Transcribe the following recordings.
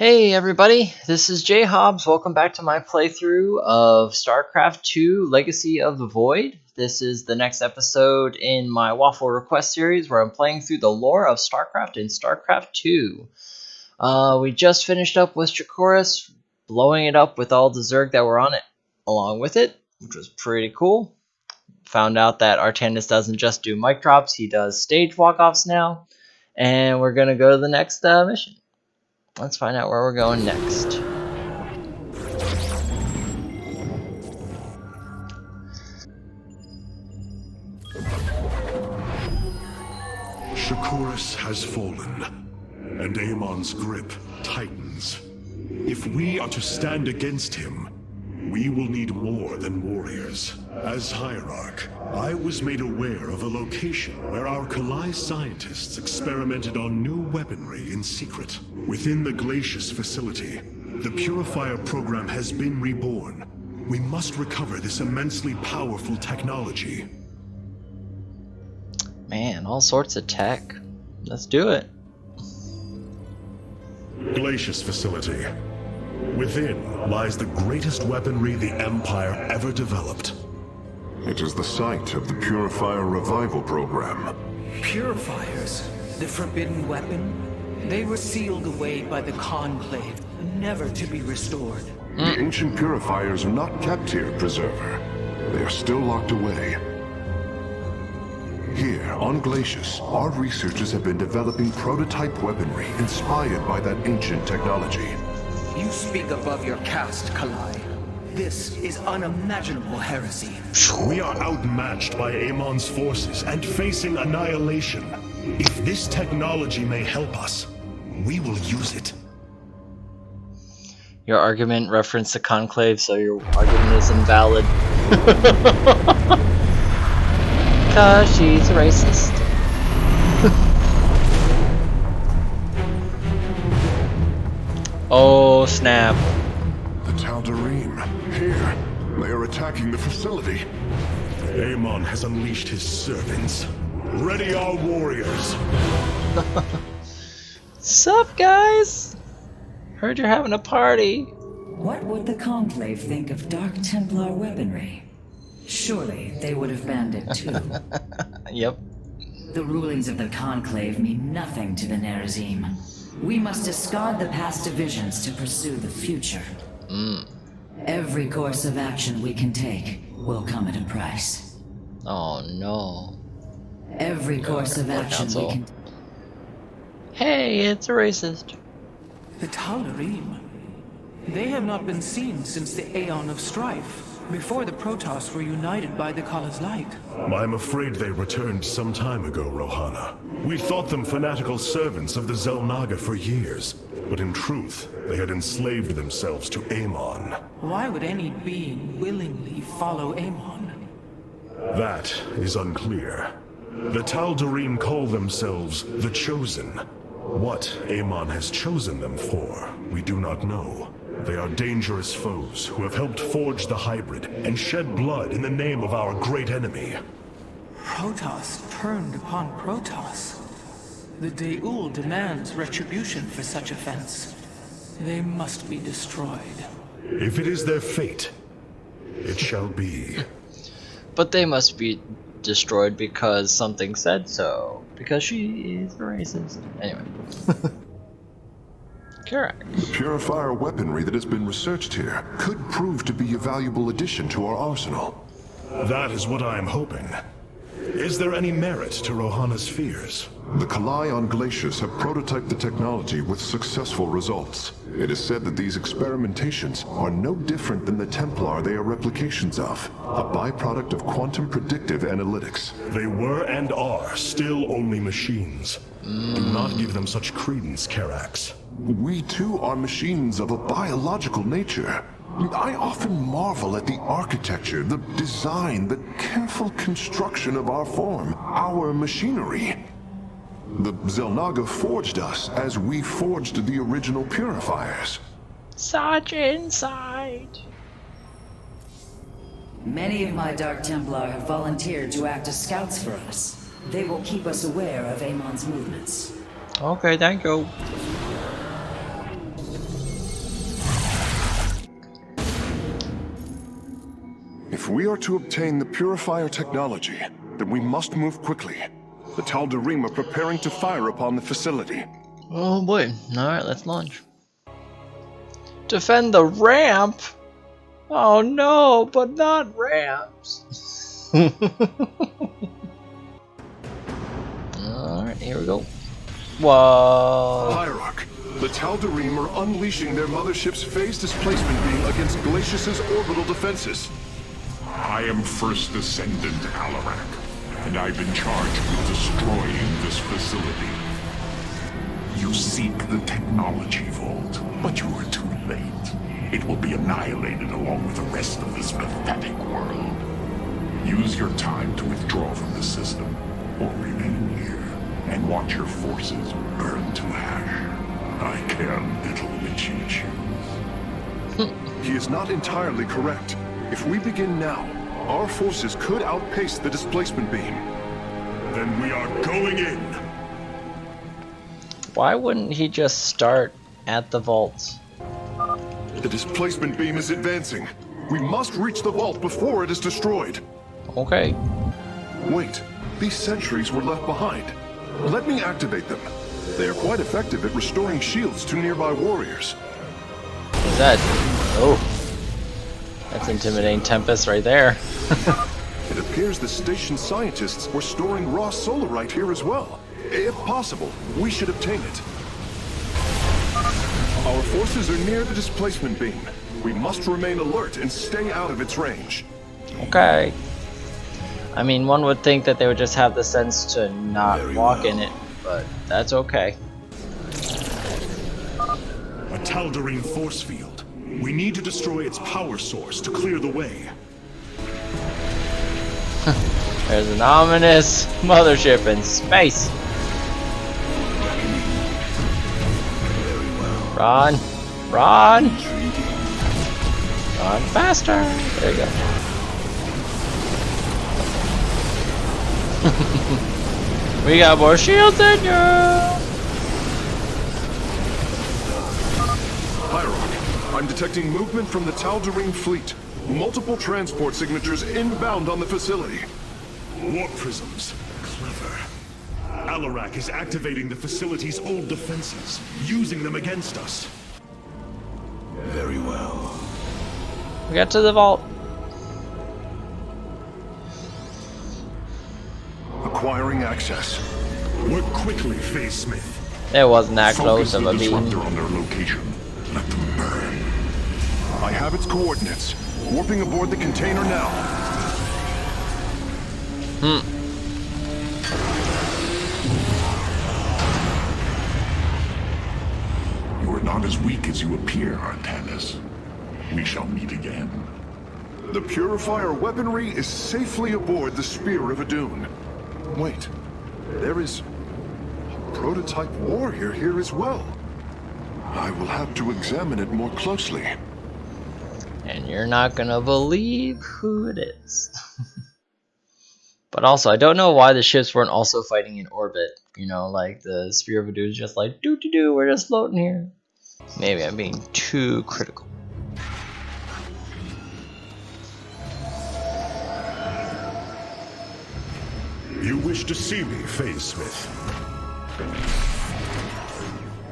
Hey everybody, this is JHaubz. Welcome back to my playthrough of Starcraft 2 Legacy of the Void. This is the next episode in my Waffle request series where I'm playing through the lore of Starcraft in Starcraft 2. We just finished up with Dracoris, blowing it up with all the Zerg that were on it along with it, which was pretty cool. Found out that Artanis doesn't just do mic drops, he does stage walk-offs now. And we're going to go to the next mission. Let's find out where we're going next. Dracoris has fallen, and Amon's grip tightens. If we are to stand against him, we will need more than warriors. As Hierarch, I was made aware of a location where our Korhal scientists experimented on new weaponry in secret. Within the Glacius facility, the Purifier program has been reborn. We must recover this immensely powerful technology. Man, all sorts of tech. Let's do it. Glacius facility. Within lies the greatest weaponry the Empire ever developed. It is the site of the Purifier Revival Program. Purifiers? The forbidden weapon? They were sealed away by the Conclave, never to be restored. The ancient Purifiers are not kept here, Preserver. They are still locked away. Here, on Glacius, our researchers have been developing prototype weaponry inspired by that ancient technology. You speak above your caste, Kalai. This is unimaginable heresy. We are outmatched by Amon's forces and facing annihilation. If this technology may help us, we will use it. Your argument referenced the Conclave, so your argument is invalid. Cause she's a racist. Oh snap. The Tal'Darim, here. They are attacking the facility. Amon has unleashed his servants. Ready our warriors. Sup guys? Heard you're having a party. What would the Conclave think of Dark Templar weaponry? Surely they would have banned it too. Yep. The rulings of the Conclave mean nothing to the Nerazim. We must discard the past divisions to pursue the future. Every course of action we can take will come at a price. Oh no. Every course of action we can... Hey, it's a racist. The Tal'Darim. They have not been seen since the Aeon of Strife, before the Protoss were united by the Kala's light. I'm afraid they returned some time ago, Rohana. We thought them fanatical servants of the Xel'Naga for years, but in truth, they had enslaved themselves to Amon. Why would any being willingly follow Amon? That is unclear. The Tal'Darim call themselves the Chosen. What Amon has chosen them for, we do not know. They are dangerous foes who have helped forge the hybrid and shed blood in the name of our great enemy. Protoss turned upon Protoss. The De'ul demands retribution for such offense. They must be destroyed. If it is their fate, it shall be. But they must be destroyed because something said so. Because she is a racist. Anyway. Correct. The Purifier weaponry that has been researched here could prove to be a valuable addition to our arsenal. That is what I am hoping. Is there any merit to Rohana's fears? The Kalai on Glacius have prototyped the technology with successful results. It is said that these experimentations are no different than the Templar they are replications of, a byproduct of quantum predictive analytics. They were and are still only machines. Do not give them such credence, Karax. We too are machines of a biological nature. I often marvel at the architecture, the design, the careful construction of our form, our machinery. The Xel'Naga forged us as we forged the original Purifiers. Such insight. Many of my Dark Templar have volunteered to act as scouts for us. They will keep us aware of Amon's movements. Okay, thank you. we are to obtain the Purifier technology, then we must move quickly. The Tal'Darim are preparing to fire upon the facility. Oh boy. Alright, let's launch. Defend the ramp? Oh no, but not ramps. Alright, here we go. Whoa. Hierarch, the Tal'Darim are unleashing their mothership's phase displacement beam against Glacius's orbital defenses. I am First Descendant Alarak, and I've been charged with destroying this facility. You seek the technology vault, but you are too late. It will be annihilated along with the rest of this pathetic world. Use your time to withdraw from the system, or remain here, and watch your forces burn to ash. I care little which you choose. He is not entirely correct. If we begin now, our forces could outpace the displacement beam. Then we are going in! Why wouldn't he just start at the vault? The displacement beam is advancing. We must reach the vault before it is destroyed. Okay. Wait, these sentries were left behind. Let me activate them. They are quite effective at restoring shields to nearby warriors. What's that? Oh. That's intimidating Tempest right there. It appears the station scientists were storing raw solarite here as well. If possible, we should obtain it. Our forces are near the displacement beam. We must remain alert and stay out of its range. Okay. I mean, one would think that they would just have the sense to not walk in it, but that's okay. A Tal'Darim force field. We need to destroy its power source to clear the way. There's an ominous mothership in space. Run! Run! Run faster! There you go. We got more shields than you! Hierarch, I'm detecting movement from the Tal'Darim fleet. Multiple transport signatures inbound on the facility. Warp prisms. Clever. Alarak is activating the facility's old defenses, using them against us. Very well. We got to the vault. Acquiring access. Work quickly, Phase Smith. It wasn't that Focus close of the a beam. disruptor on their location. Let them burn. I have its coordinates. Warping aboard the container now. You are not as weak as you appear, Artanis. We shall meet again. The Purifier weaponry is safely aboard the Spear of Adun. Wait, there is a prototype warrior here as well. I will have to examine it more closely. And you're not gonna believe who it is. But also, I don't know why the ships weren't also fighting in orbit. You know, like the Spear of Adun is just like, doo-doo-doo, we're just floating here. Maybe I'm being too critical. You wish to see me, Phase Smith?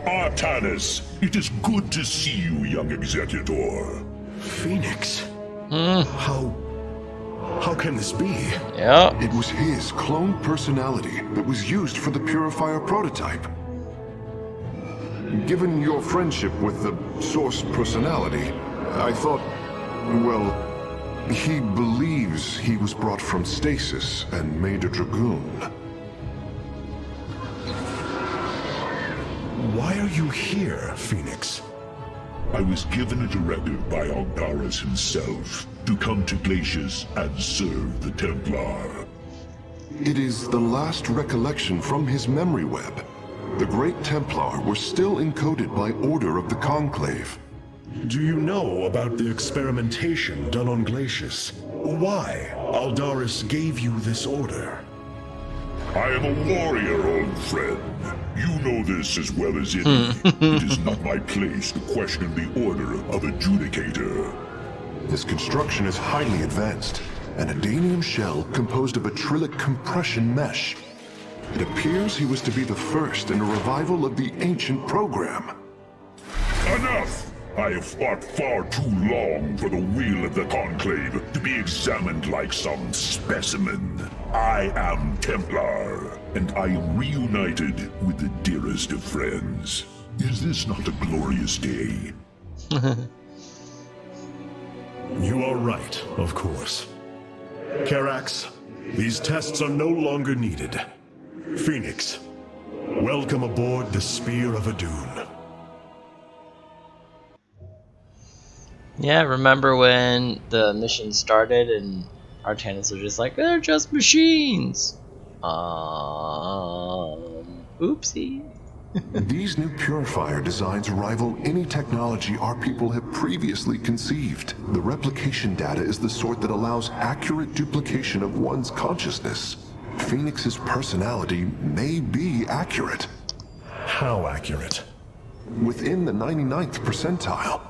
Artanis, it is good to see you, young Executor. Phoenix? How can this be? Yeah. It was his cloned personality that was used for the Purifier prototype. Given your friendship with the Source personality, I thought, well, he believes he was brought from stasis and made a Dragoon. Why are you here, Phoenix? I was given a directive by Artanis himself to come to Glacius and serve the Templar. It is the last recollection from his memory web. The Great Templar were still encoded by order of the Conclave. Do you know about the experimentation done on Glacius? Why Artanis gave you this order? I am a warrior, old friend. You know this as well as any. It is not my place to question the order of Adjudicator. This construction is highly advanced. an adanium shell composed of acrylic compression mesh. It appears he was to be the first in a revival of the ancient program. Enough! I have fought far too long for the will of the Conclave to be examined like some specimen. I am Templar, and I am reunited with the dearest of friends. Is this not a glorious day? You are right, of course. Karax, these tests are no longer needed. Phoenix, welcome aboard the Spear of Adun. Yeah, remember when the mission started and Artanis was just like, they're just machines. Oopsie. These new purifier designs rival any technology our people have previously conceived. The replication data is the sort that allows accurate duplication of one's consciousness. Phoenix's personality may be accurate. How accurate? Within the 99th percentile.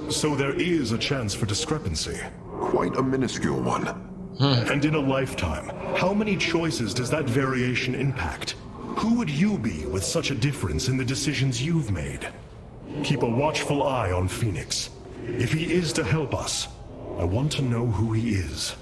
So there is a chance for discrepancy. Quite a minuscule one. And in a lifetime, how many choices does that variation impact? Who would you be with such a difference in the decisions you've made? Keep a watchful eye on Phoenix. If he is to help us, I want to know who he is.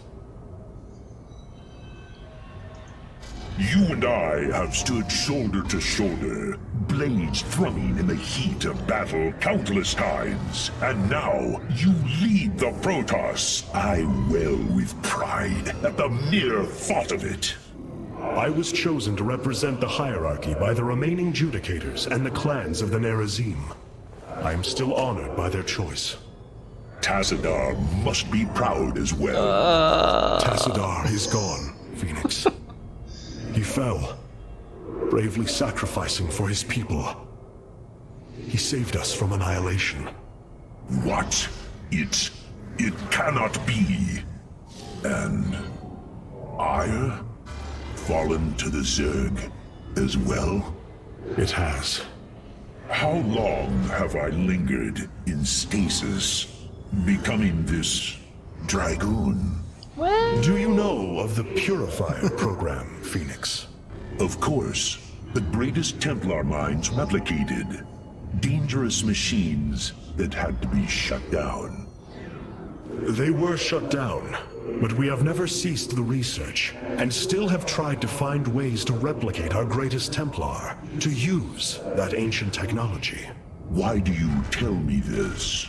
You and I have stood shoulder to shoulder, blades thrumming in the heat of battle countless times. And now, you lead the Protoss. I wail with pride at the mere thought of it. I was chosen to represent the hierarchy by the remaining Judicators and the clans of the Nerazim. I am still honored by their choice. Tassadar must be proud as well. Tassadar is gone, Phoenix. He fell, bravely sacrificing for his people. He saved us from annihilation. What? It cannot be. And Ire? Fallen to the Zerg as well? It has. How long have I lingered in stasis, becoming this dragoon? Do you know of the Purifier program, Phoenix? Of course. The greatest Templar minds replicated. Dangerous machines that had to be shut down. They were shut down, but we have never ceased the research, and still have tried to find ways to replicate our greatest Templar, to use that ancient technology. Why do you tell me this?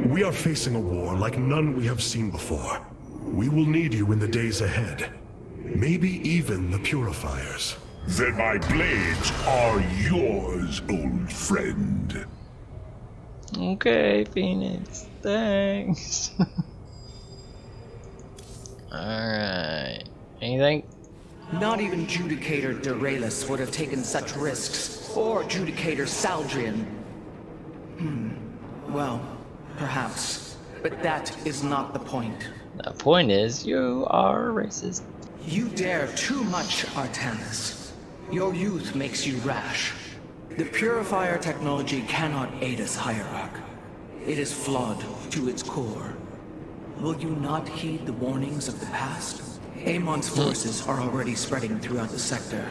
We are facing a war like none we have seen before. We will need you in the days ahead. Maybe even the Purifiers. Then my blades are yours, old friend. Okay, Phoenix. Thanks. Alright. Anything? Not even Judicator Deralis would have taken such risks, or Judicator Saldrian. Well, perhaps. But that is not the point. The point is, you are racist. You dare too much, Artanis. Your youth makes you rash. The Purifier technology cannot aid us, Hierarch. It is flawed to its core. Will you not heed the warnings of the past? Amon's forces are already spreading throughout the sector.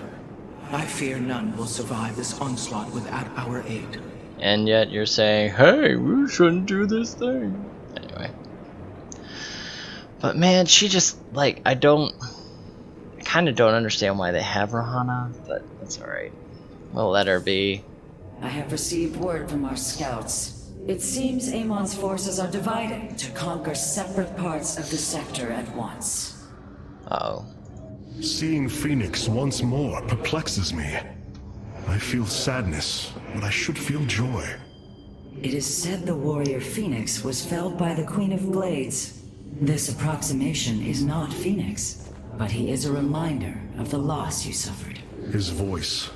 I fear none will survive this onslaught without our aid. And yet you're saying, hey, we shouldn't do this thing. Anyway. But man, she just, like, I kind of don't understand why they have Rahana, but that's alright. We'll let her be. I have received word from our scouts. It seems Amon's forces are divided to conquer separate parts of the sector at once. Uh-oh. Seeing Phoenix once more perplexes me. I feel sadness, but I should feel joy. It is said the warrior Phoenix was felled by the Queen of Blades. This approximation is not Phoenix, but he is a reminder of the loss you suffered. His voice,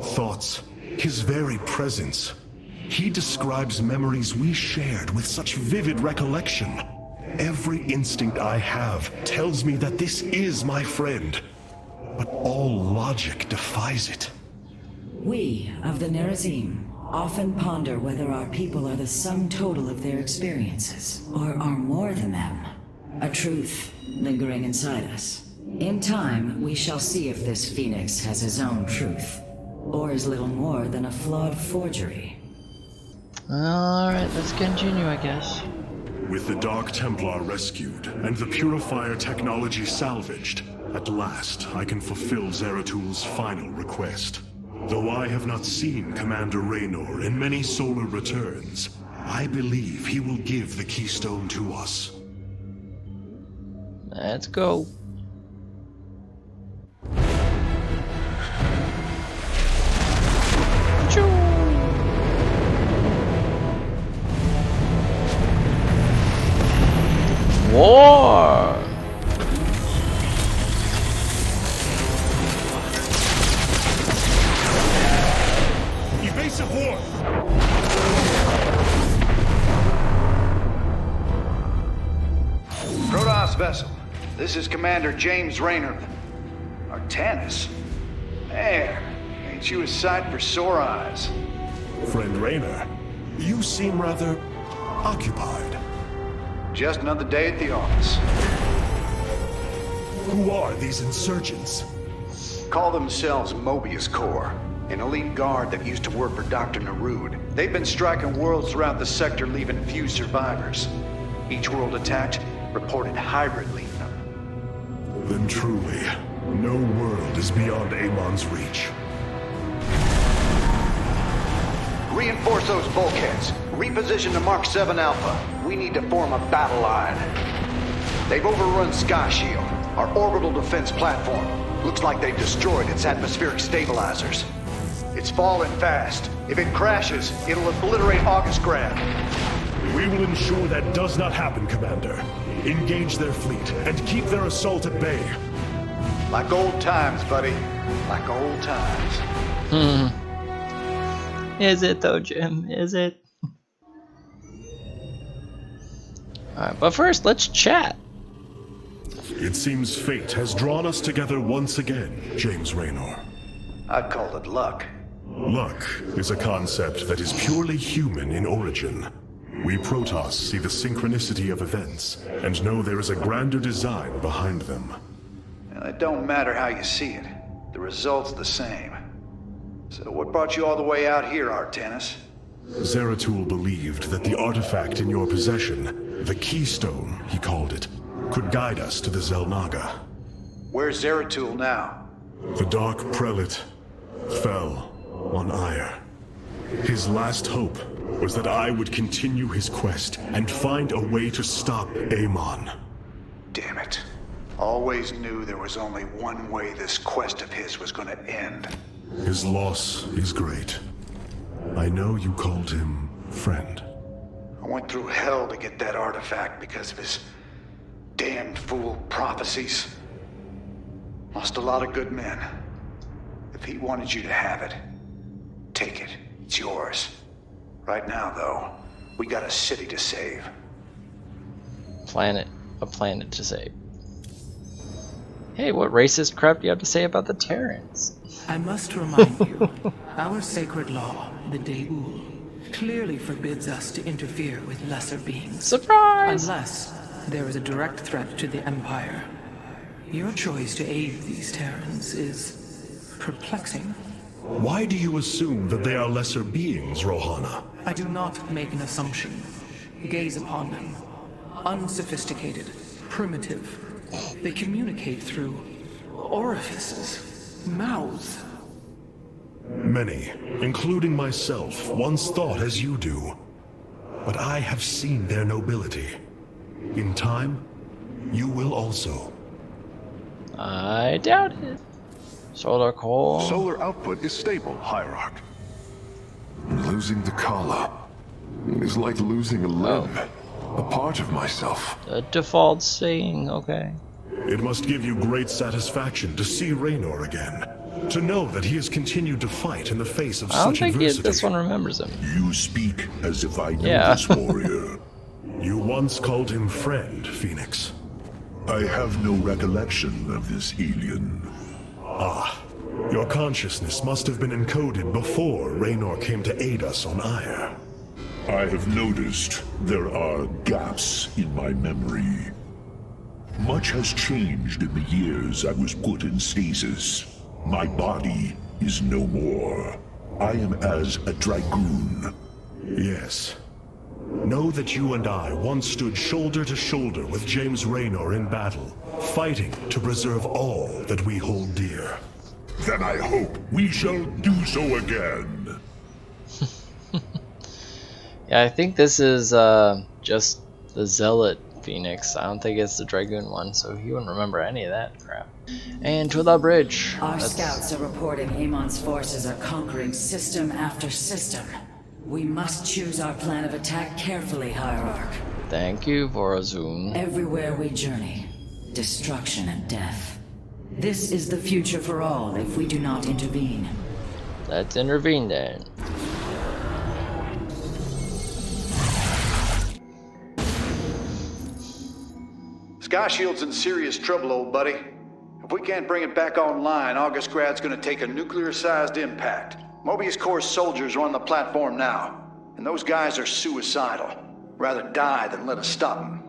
thoughts, his very presence. He describes memories we shared with such vivid recollection. Every instinct I have tells me that this is my friend, but all logic defies it. We of the Nerazim often ponder whether our people are the sum total of their experiences, or are more than them. A truth lingering inside us. In time, we shall see if this Phoenix has his own truth, or is little more than a flawed forgery. Alright, let's continue, I guess. With the Dark Templar rescued, and the Purifier technology salvaged, at last I can fulfill Zeratul's final request. Though I have not seen Commander Raynor in many solar returns, I believe he will give the Keystone to us. Let's go. War! Evasive war! Protoss vessel, this is Commander James Raynor. Artanis? Man, ain't you a sight for sore eyes? Friend Raynor, you seem rather occupied. Just another day at the office. Who are these insurgents? Call themselves Mobius Corps, an elite guard that used to work for Dr. Narud. They've been striking worlds throughout the sector, leaving few survivors. Each world attacked reported hybrid leaving them. Then truly, no world is beyond Amon's reach. Reinforce those bulkheads. Reposition the Mark 7 Alpha. We need to form a battle line. They've overrun Sky Shield, our orbital defense platform. Looks like they've destroyed its atmospheric stabilizers. It's falling fast. If it crashes, it'll obliterate August Grad. We will ensure that does not happen, Commander. Engage their fleet and keep their assault at bay. Like old times, buddy. Like old times. Is it though, Jim? Is it? Alright, but first, let's chat. It seems fate has drawn us together once again, James Raynor. I'd call it luck. Luck is a concept that is purely human in origin. We Protoss see the synchronicity of events, and know there is a grander design behind them. It don't matter how you see it. The result's the same. So what brought you all the way out here, Artanis? Zeratul believed that the artifact in your possession, the Keystone, he called it, could guide us to the Xel'Naga. Where's Zeratul now? The Dark Prelate fell on ire. His last hope was that I would continue his quest and find a way to stop Amon. Damn it. Always knew there was only one way this quest of his was gonna end. His loss is great. I know you called him friend. I went through hell to get that artifact because of his damned fool prophecies. Lost a lot of good men. If he wanted you to have it, take it. It's yours. Right now, though, we got a city to save. A planet to save. Hey, what racist crap do you have to say about the Terrans? I must remind you, our sacred law, the Deul, clearly forbids us to interfere with lesser beings. Surprise! Unless there is a direct threat to the Empire. Your choice to aid these Terrans is perplexing. Why do you assume that they are lesser beings, Rohana? I do not make an assumption. Gaze upon them. Unsophisticated, primitive. They communicate through orifices, mouths. Many, including myself, once thought as you do. But I have seen their nobility. In time, you will also. I doubt it. Solar core. Solar output is stable, Hierarch. Losing the Kala is like losing a limb, a part of myself. The default saying, okay. It must give you great satisfaction to see Raynor again. To know that he has continued to fight in the face of I don't such think adversity. this one remembers him. You speak as if I knew Yeah. this warrior. You once called him friend, Phoenix. I have no recollection of this alien. Ah, Your consciousness must have been encoded before Raynor came to aid us on Ire. I have noticed there are gaps in my memory. Much has changed in the years I was put in stasis. My body is no more. I am as a dragoon. Yes. Know that you and I once stood shoulder to shoulder with James Raynor in battle, fighting to preserve all that we hold dear. Then I hope we shall do so again. Yeah, I think this is just the Zealot Phoenix. I don't think it's the Dragoon one, so he wouldn't remember any of that crap. And to the bridge. Our scouts are reporting Amon's forces are conquering system after system. We must choose our plan of attack carefully, Hierarch. Thank you, Vorazun. Everywhere we journey, destruction and death. This is the future for all if we do not intervene. Let's intervene then. Sky Shield's in serious trouble, old buddy. If we can't bring it back online, August Grad's gonna take a nuclear-sized impact. Mobius Corps soldiers are on the platform now, and those guys are suicidal. Rather die than let us stop them.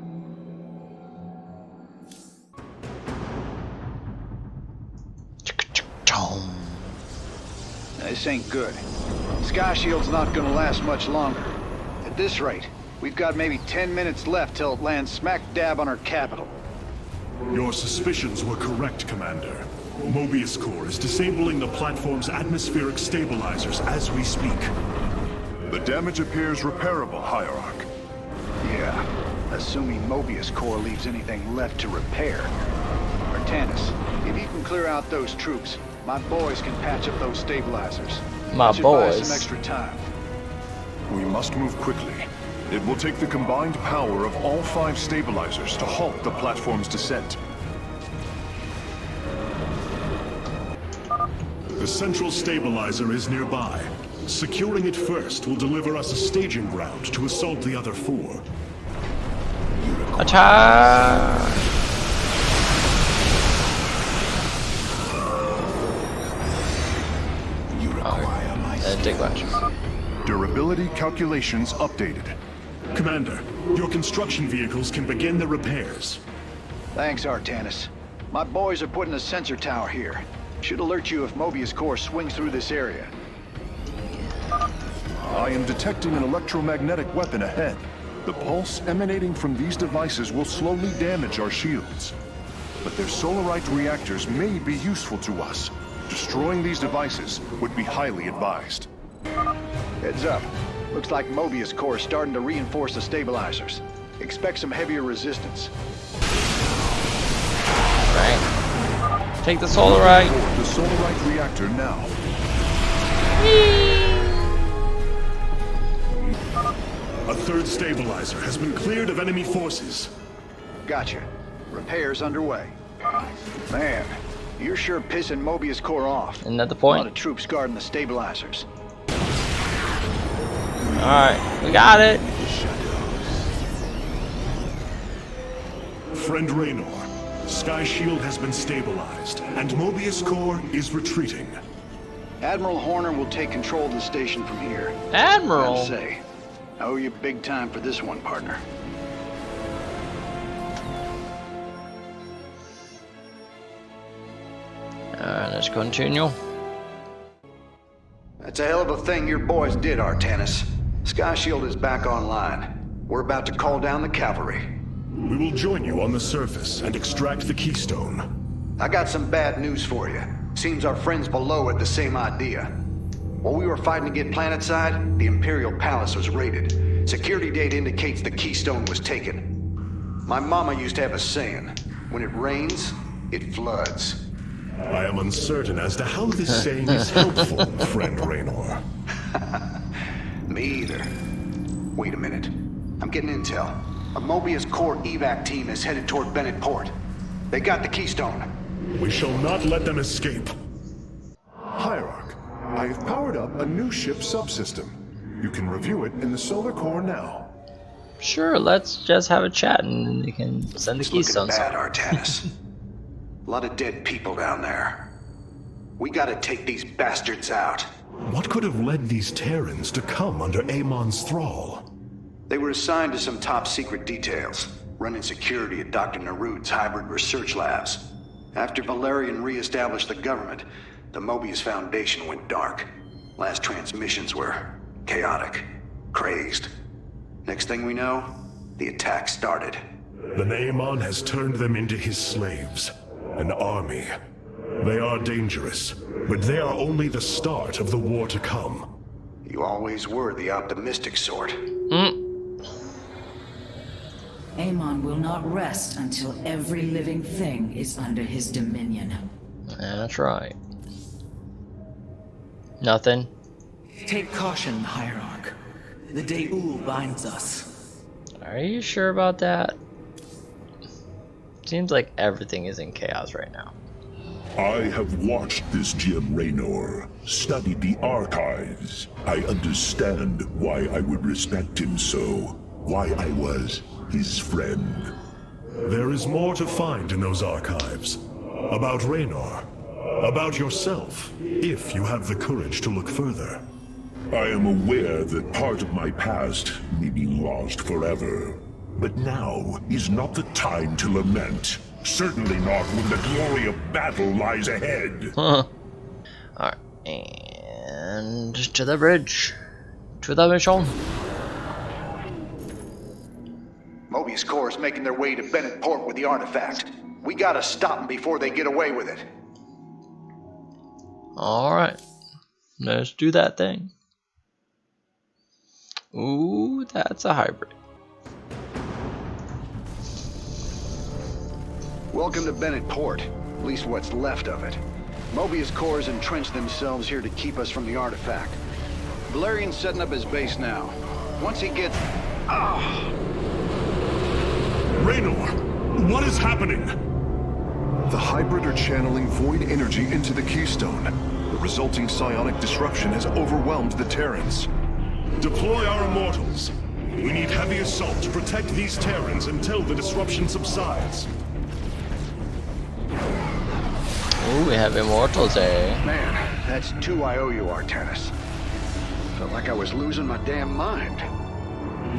This ain't good. Sky Shield's not gonna last much longer. At this rate, we've got maybe 10 minutes left till it lands smack dab on our capital. Your suspicions were correct, Commander. Mobius Corps is disabling the platform's atmospheric stabilizers as we speak. The damage appears repairable, Hierarch. Yeah, assuming Mobius Corps leaves anything left to repair. Artanis, if you can clear out those troops, my boys can patch up those stabilizers. My That should buy us boys. some extra time. We must move quickly. It will take the combined power of all 5 stabilizers to halt the platform's descent. The central stabilizer is nearby. Securing it first will deliver us a staging ground to assault the other 4. Attack! That didn't take much. Durability calculations updated. Commander, your construction vehicles can begin the repairs. Thanks, Artanis. My boys are putting a sensor tower here. Should alert you if Mobius Corps swings through this area. I am detecting an electromagnetic weapon ahead. The pulse emanating from these devices will slowly damage our shields. But their solarite reactors may be useful to us. Destroying these devices would be highly advised. Heads up. Looks like Mobius Corps is starting to reinforce the stabilizers. Expect some heavier resistance. Right. Take the solarite. The solarite reactor now. A third stabilizer has been cleared of enemy forces. Gotcha. Repairs underway. Man, you're sure pissing Mobius Corps off. Isn't that the A lot point? of troops guarding the stabilizers. Alright, we got it. Friend Raynor, Sky Shield has been stabilized, and Mobius Corps is retreating. Admiral Horner will take control of the station from here. Admiral. Gotta say, I owe you big time for this one, partner. Let's continue. That's a hell of a thing your boys did, Artanis. Sky Shield is back online. We're about to call down the cavalry. We will join you on the surface and extract the Keystone. I got some bad news for you. Seems our friends below had the same idea. While we were fighting to get planetside, the Imperial Palace was raided. Security data indicates the Keystone was taken. My mama used to have a saying, when it rains, it floods. I am uncertain as to how this saying is helpful, friend Raynor. Me either. Wait a minute. I'm getting intel. A Mobius Corps evac team is headed toward Bennett Port. They got the Keystone. We shall not let them escape. Hierarch, I have powered up a new ship subsystem. You can review it in the solar core now. Sure, let's just have a chat and then you can send the It's looking Keystone. bad, Artanis. A lot of dead people down there. We gotta take these bastards out. What could have led these Terrans to come under Amon's thrall? They were assigned to some top-secret details, running security at Dr. Narud's hybrid research labs. After Valerian re-established the government, the Mobius Foundation went dark. Last transmissions were chaotic, crazed. Next thing we know, the attack started. Then Amon has turned them into his slaves. An army. They are dangerous, but they are only the start of the war to come. You always were the optimistic sort. Amon will not rest until every living thing is under his dominion. That's right. Nothing. Take caution, Hierarch. The Deul binds us. Are you sure about that? Seems like everything is in chaos right now. I have watched this Jim Raynor, studied the archives. I understand why I would respect him so, why I was his friend. There is more to find in those archives. About Raynor. About yourself, if you have the courage to look further. I am aware that part of my past may be lost forever. But now is not the time to lament. Certainly not when the glory of battle lies ahead. Alright, and to the bridge. To the mission. Mobius Corps is making their way to Bennett Port with the artifact. We gotta stop them before they get away with it. Alright, let's do that thing. Ooh, that's a hybrid. Welcome to Bennett Port, at least what's left of it. Mobius Corps has entrenched themselves here to keep us from the artifact. Valerian's setting up his base now. Once he gets... Raynor, what is happening? The hybrid are channeling void energy into the Keystone. The resulting psionic disruption has overwhelmed the Terrans. Deploy our immortals. We need heavy assault to protect these Terrans until the disruption subsides. Ooh, we have immortals, eh? Man, that's 2 I owe you, Artanis. Felt like I was losing my damn mind.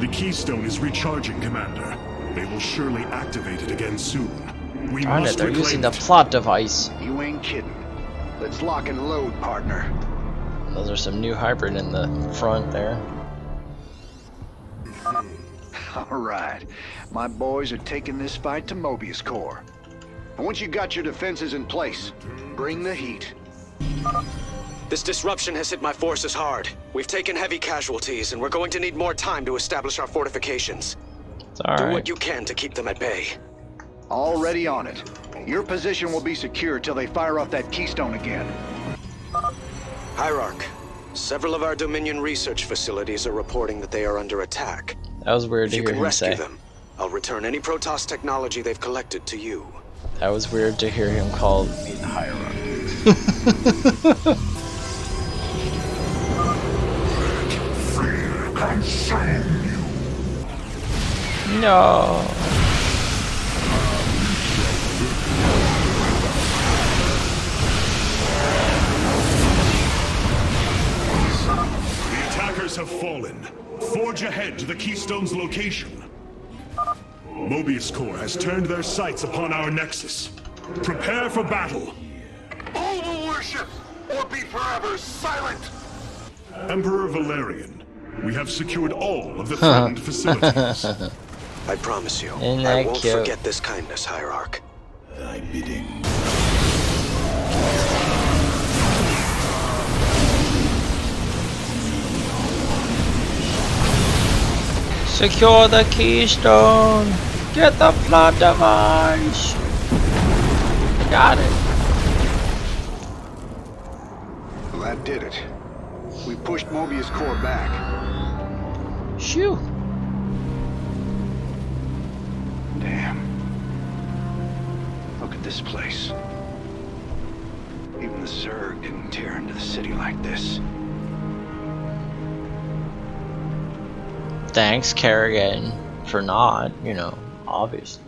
The Keystone is recharging, Commander. They will surely activate it again soon. We Darn it, must they're reclaim using the it. plot device. You ain't kidding. Let's lock and load, partner. Those are some new hybrid in the front there. Alright, my boys are taking this fight to Mobius Corps. And once you got your defenses in place, bring the heat. This disruption has hit my forces hard. We've taken heavy casualties, and we're going to need more time to establish our fortifications. It's Do alright. what you can to keep them at bay. Already on it. Your position will be secure till they fire off that Keystone again. Hierarch, several of our Dominion research facilities are reporting that they are under attack. That was weird If to you hear can him rescue say. them, I'll return any Protoss technology they've collected to you. That was weird to hear him call me the Hierarch. Fear consume you. No. The attackers have fallen. Forge ahead to the Keystone's location. Mobius Corps has turned their sights upon our Nexus. Prepare for battle. All will worship or be forever silent. Emperor Valerian, we have secured all of the threatened facilities. I promise you, Isn't I that won't cute? forget this kindness, Hierarch. Thy bidding. Secure the Keystone. Get the plot device. Got it. Well, that did it. We pushed Mobius Corps back. Shoo. Damn. Look at this place. Even the Zerg didn't tear into the city like this. Thanks, Kerrigan, for not, you know, obviously.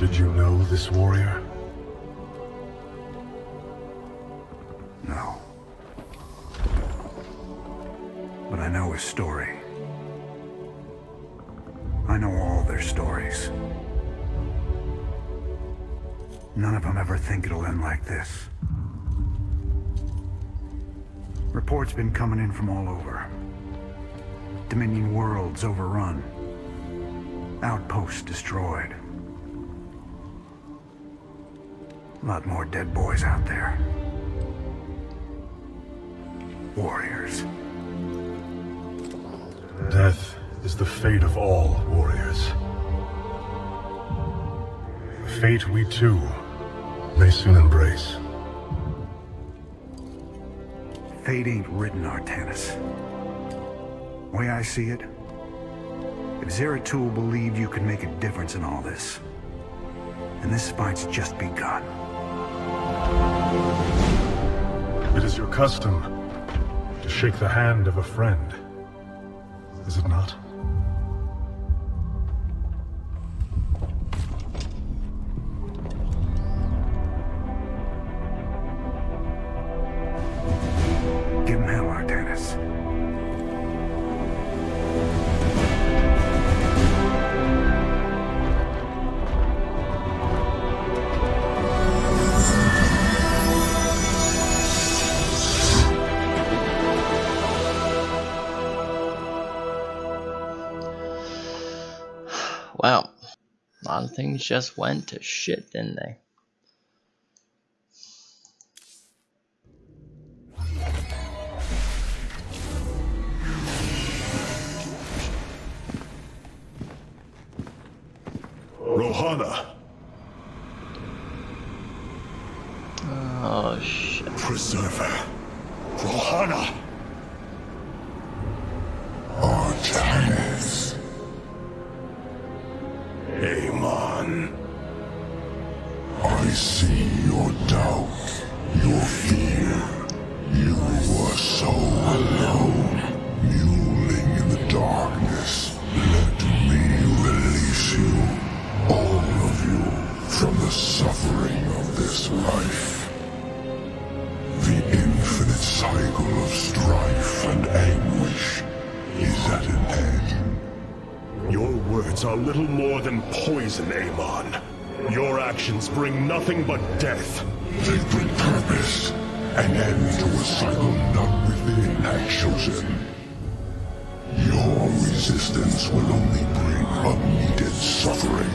Did you know this warrior? No. But I know his story. I know all their stories. None of them ever think it'll end like this. Reports been coming in from all over. Dominion worlds overrun. Outposts destroyed. A lot more dead boys out there. Warriors. Death is the fate of all warriors. A fate we too may soon embrace. Fate ain't written, Artanis. Way I see it, if Zeratul believed you could make a difference in all this, then this fight's just begun. It is your custom to shake the hand of a friend, is it not? Give him hell, Artanis. Wow. A lot of things just went to shit, didn't they? Rohana! Oh, shit. Preserver. Rohana! Artanis. Amon. I see your doubt, your fear. You were so alone, mewling in the darkness. Let me release you, all of you, from the suffering of this life. The infinite cycle of strife and anguish is at an end. Your words are little more than poison, Amon. Your actions bring nothing but death. They bring purpose, an end to a cycle none within had chosen. Your resistance will only bring unneeded suffering.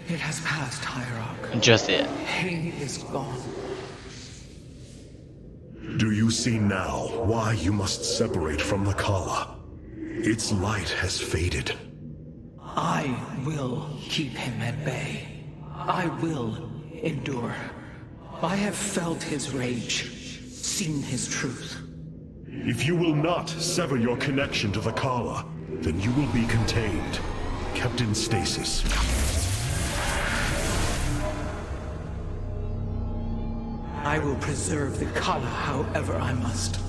It has passed, Hierarch. Just it. Pain is gone. Do you see now why you must separate from the Kala? Its light has faded. I will keep him at bay. I will endure. I have felt his rage, seen his truth. If you will not sever your connection to the Kala, then you will be contained, kept in stasis. I will preserve the Kala however I must.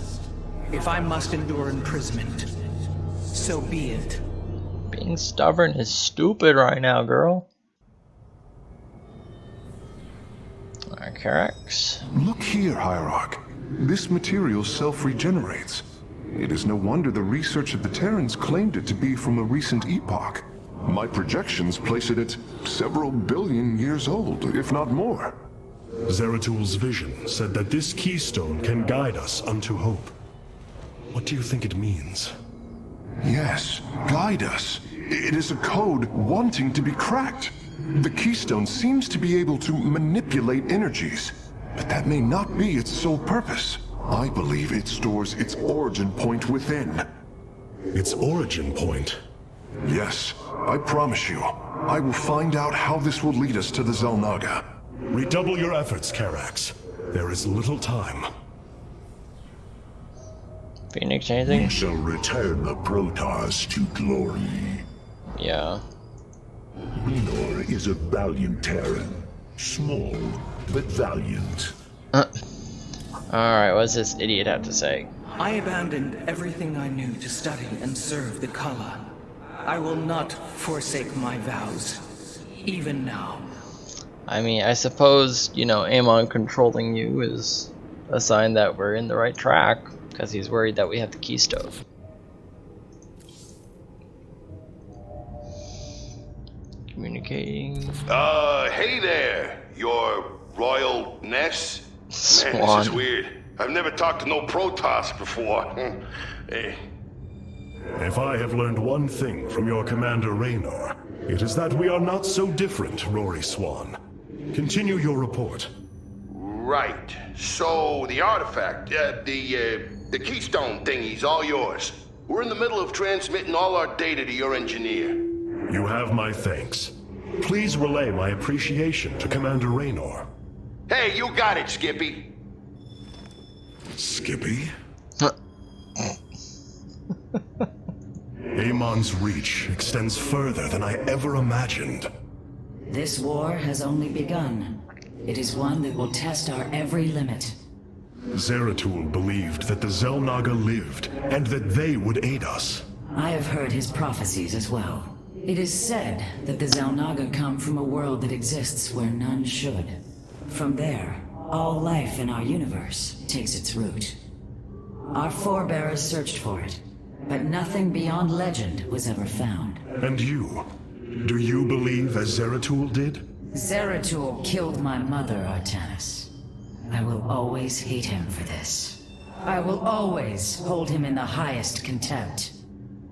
If I must endure imprisonment, so be it. Being stubborn is stupid right now, girl. Alright, Carax. Look here, Hierarch. This material self-regenerates. It is no wonder the research of the Terrans claimed it to be from a recent epoch. My projections place it at several billion years old, if not more. Zeratul's vision said that this keystone can guide us unto hope. What do you think it means? Yes, guide us. It is a code wanting to be cracked. The keystone seems to be able to manipulate energies, but that may not be its sole purpose. I believe it stores its origin point within. Its origin point? Yes, I promise you. I will find out how this will lead us to the Xel'Naga. Redouble your efforts, Carax. There is little time. Phoenix, We anything? shall return the Protoss to glory. Yeah. Raynor is a valiant Terran. Small, but valiant. Alright, what's this idiot have to say? I abandoned everything I knew to study and serve the Kala. I will not forsake my vows, even now. I mean, I suppose, you know, Amon controlling you is a sign that we're in the right track, because he's worried that we have the Keystone. Communicating. Hey there, your royalness. Man, Swan. this is weird. I've never talked to no Protoss before. Hey. If I have learned one thing from your commander Raynor, it is that we are not so different, Rory Swan. Continue your report. Right. So, the artifact, the Keystone thingy's all yours. We're in the middle of transmitting all our data to your engineer. You have my thanks. Please relay my appreciation to Commander Raynor. Hey, you got it, Skippy. Skippy? Amon's reach extends further than I ever imagined. This war has only begun. It is one that will test our every limit. Zeratul believed that the Xel'Naga lived, and that they would aid us. I have heard his prophecies as well. It is said that the Xel'Naga come from a world that exists where none should. From there, all life in our universe takes its root. Our forebears searched for it, but nothing beyond legend was ever found. And you? Do you believe as Zeratul did? Zeratul killed my mother, Artanis. I will always hate him for this. I will always hold him in the highest contempt.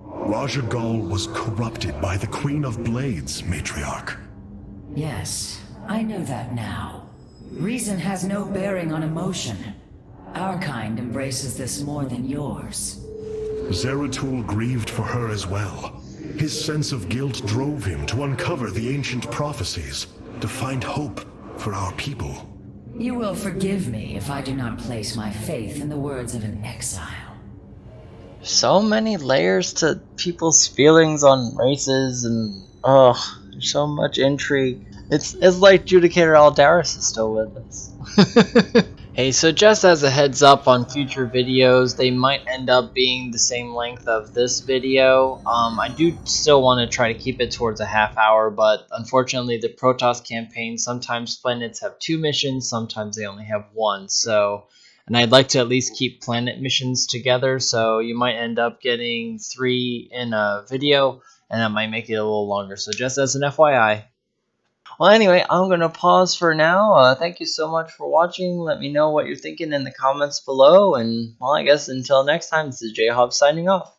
Raja Ghul was corrupted by the Queen of Blades, Matriarch. Yes, I know that now. Reason has no bearing on emotion. Our kind embraces this more than yours. Zeratul grieved for her as well. His sense of guilt drove him to uncover the ancient prophecies, to find hope for our people. You will forgive me if I do not place my faith in the words of an exile. So many layers to people's feelings on races, and there's so much intrigue. It's like Judicator Aldaris is still with us. Hey, so just as a heads up on future videos, they might end up being the same length of this video. I do still want to try to keep it towards a half hour, but unfortunately the Protoss campaign, sometimes planets have 2 missions, sometimes they only have 1, so... And I'd like to at least keep planet missions together, so you might end up getting 3 in a video, and that might make it a little longer, so just as an FYI. Well, anyway, I'm going to pause for now. Thank you so much for watching. Let me know what you're thinking in the comments below, and, well, I guess until next time, this is JHaubz signing off.